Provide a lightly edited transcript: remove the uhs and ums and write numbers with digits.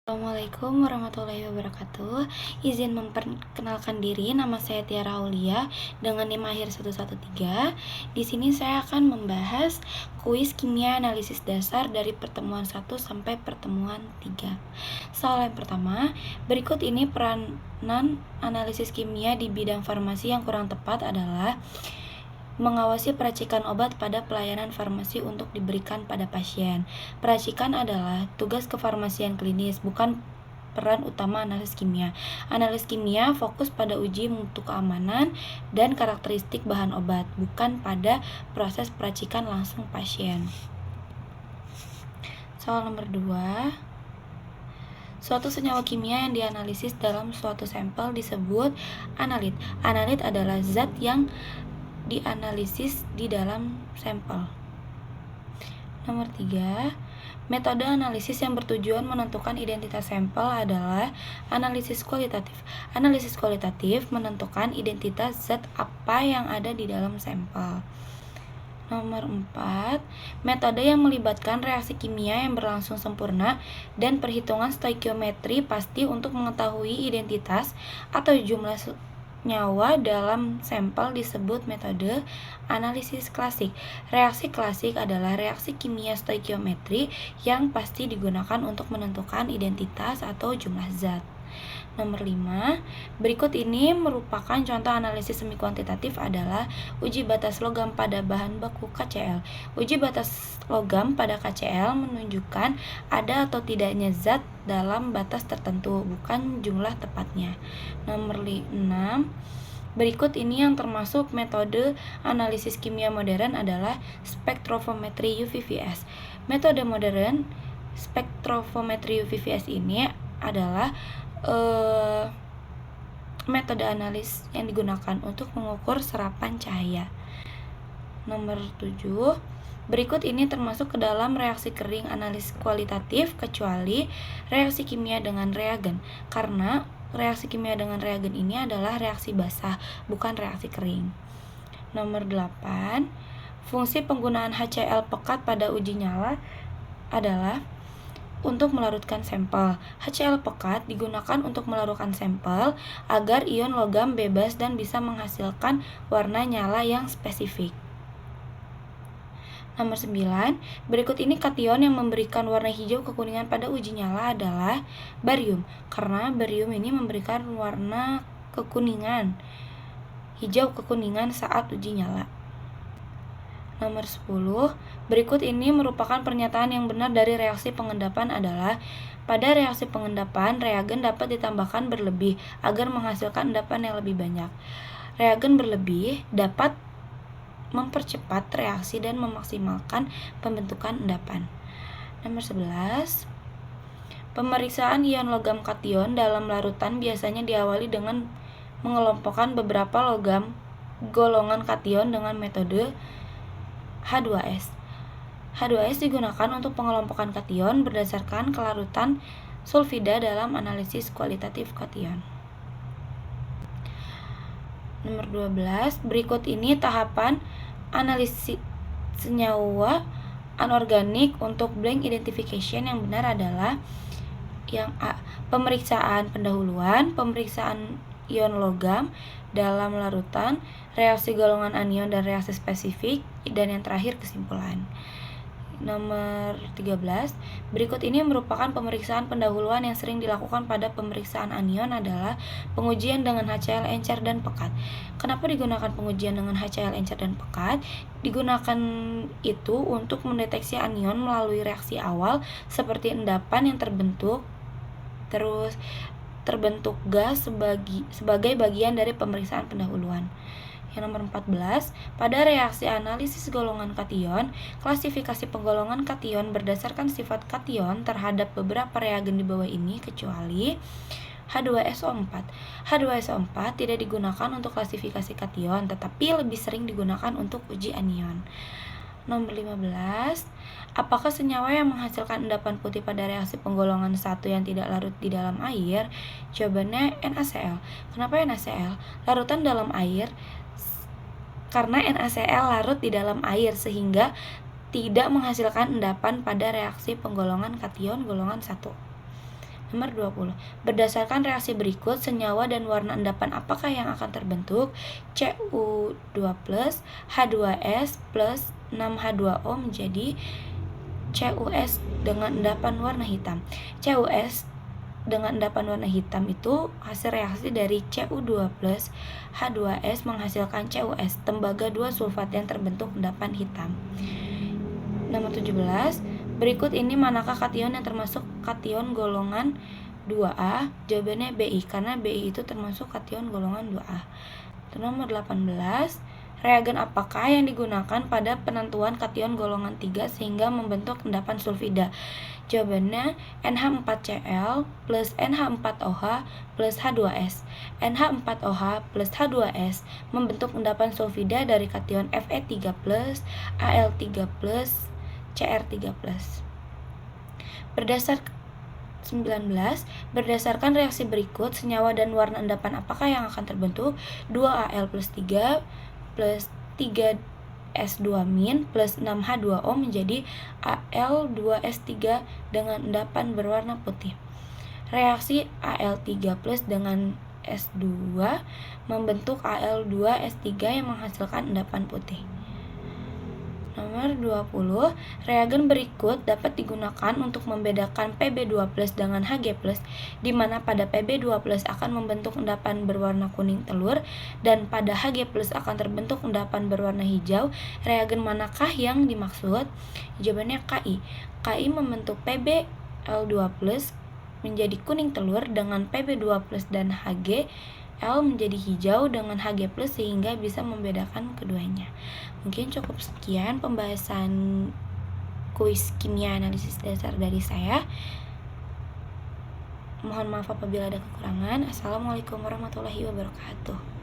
Assalamualaikum warahmatullahi wabarakatuh. Izin memperkenalkan diri, nama saya Tiara Aulia dengan NIM akhir 113. Di sini saya akan membahas kuis kimia analisis dasar dari pertemuan 1 sampai pertemuan 3. Soal yang pertama, berikut ini peranan analisis kimia di bidang farmasi yang kurang tepat adalah mengawasi peracikan obat pada pelayanan farmasi untuk diberikan pada pasien. Peracikan adalah tugas kefarmasian klinis, bukan peran utama analisis kimia. Analisis kimia fokus pada uji mutu keamanan dan karakteristik bahan obat, bukan pada proses peracikan langsung pasien. Soal nomor 2. Suatu senyawa kimia yang dianalisis dalam suatu sampel disebut analit. Analit adalah zat yang dianalisis di dalam sampel. Nomor 3. Metode analisis yang bertujuan menentukan identitas sampel adalah analisis kualitatif. Analisis kualitatif menentukan identitas zat apa yang ada di dalam sampel. Nomor 4. Metode yang melibatkan reaksi kimia yang berlangsung sempurna dan perhitungan stoikiometri pasti untuk mengetahui identitas atau jumlah nyawa dalam sampel disebut metode analisis klasik. Reaksi klasik adalah reaksi kimia stoikiometri yang pasti digunakan untuk menentukan identitas atau jumlah zat. Nomor 5. Berikut ini merupakan contoh analisis semi kuantitatif adalah uji batas logam pada bahan baku KCl. Uji batas logam pada KCl menunjukkan ada atau tidaknya zat dalam batas tertentu, bukan jumlah tepatnya. Nomor 6. Berikut ini yang termasuk metode analisis kimia modern adalah spektrofometri UV-VS. Metode modern spektrofometri UV-VS ini adalah metode analis yang digunakan untuk mengukur serapan cahaya. Nomor 7. Berikut ini termasuk ke dalam reaksi kering analis kualitatif kecuali reaksi kimia dengan reagen, karena reaksi kimia dengan reagen ini adalah reaksi basah, bukan reaksi kering. Nomor 8. Fungsi penggunaan HCl pekat pada uji nyala adalah untuk melarutkan sampel. HCl pekat digunakan untuk melarutkan sampel agar ion logam bebas dan bisa menghasilkan warna nyala yang spesifik. Nomor 9. Berikut ini kation yang memberikan warna hijau kekuningan pada uji nyala adalah barium, karena barium ini memberikan warna kekuningan, hijau kekuningan saat uji nyala. Nomor 10. Berikut ini merupakan pernyataan yang benar dari reaksi pengendapan adalah pada reaksi pengendapan, reagen dapat ditambahkan berlebih agar menghasilkan endapan yang lebih banyak. Reagen berlebih dapat mempercepat reaksi dan memaksimalkan pembentukan endapan. Nomor 11. Pemeriksaan ion logam kation dalam larutan biasanya diawali dengan mengelompokkan beberapa logam golongan kation dengan metode H2S. H2S digunakan untuk pengelompokan kation berdasarkan kelarutan sulfida dalam analisis kualitatif kation. Nomor 12. Berikut ini tahapan analisis senyawa anorganik untuk blank identification yang benar adalah yang A. Pemeriksaan pendahuluan, pemeriksaan ion logam dalam larutan, reaksi golongan anion dan reaksi spesifik, dan yang terakhir kesimpulan. Nomor 13. Berikut ini merupakan pemeriksaan pendahuluan yang sering dilakukan pada pemeriksaan anion adalah pengujian dengan HCl encer dan pekat. Kenapa digunakan pengujian dengan HCl encer dan pekat? Digunakan itu untuk mendeteksi anion melalui reaksi awal seperti endapan yang terbentuk gas sebagai bagian dari pemeriksaan pendahuluan. Yang nomor 14. Pada reaksi analisis golongan kation, klasifikasi penggolongan kation berdasarkan sifat kation terhadap beberapa reagen di bawah ini kecuali H2SO4. H2SO4 tidak digunakan untuk klasifikasi kation, tetapi lebih sering digunakan untuk uji anion. Nomor 15. Apakah senyawa yang menghasilkan endapan putih pada reaksi penggolongan 1 yang tidak larut di dalam air? Jawabannya NaCl. Kenapa NaCl? Larutan dalam air karena NaCl larut di dalam air sehingga tidak menghasilkan endapan pada reaksi penggolongan kation golongan 1. Nomor 20. Berdasarkan reaksi berikut, senyawa dan warna endapan apakah yang akan terbentuk? Cu2+, H2S plus 6H2O menjadi CuS dengan endapan warna hitam. CuS dengan endapan warna hitam itu hasil reaksi dari Cu2 plus H2S menghasilkan CuS, tembaga 2 sulfat yang terbentuk endapan hitam. Nomor 17. Berikut ini manakah kation yang termasuk kation golongan 2A? Jawabannya Bi, karena Bi itu termasuk kation golongan 2A. Nomor 18. Reagen apakah yang digunakan pada penentuan kation golongan 3 sehingga membentuk endapan sulfida? Jawabannya NH4Cl plus NH4OH plus H2S. NH4OH plus H2S membentuk endapan sulfida dari kation Fe3+, Al3+, Cr3+. Berdasarkan reaksi berikut, senyawa dan warna endapan apakah yang akan terbentuk? 2Al plus 3 plus 3S2- plus 6H2O menjadi Al2S3 dengan endapan berwarna putih. Reaksi Al3 plus dengan S2 membentuk Al2S3 yang menghasilkan endapan putih. Nomor 20. Reagen berikut dapat digunakan untuk membedakan Pb2+ dengan Hg+, di mana pada Pb2+ akan membentuk endapan berwarna kuning telur dan pada Hg+ akan terbentuk endapan berwarna hijau. Reagen manakah yang dimaksud? Jawabannya Ki. Ki membentuk Pbl2+ menjadi kuning telur dengan Pb2+ dan Hg L menjadi hijau dengan Hg+ sehingga bisa membedakan keduanya. Mungkin cukup sekian pembahasan kuis kimia analisis dasar dari saya. Mohon maaf apabila ada kekurangan. Assalamualaikum warahmatullahi wabarakatuh.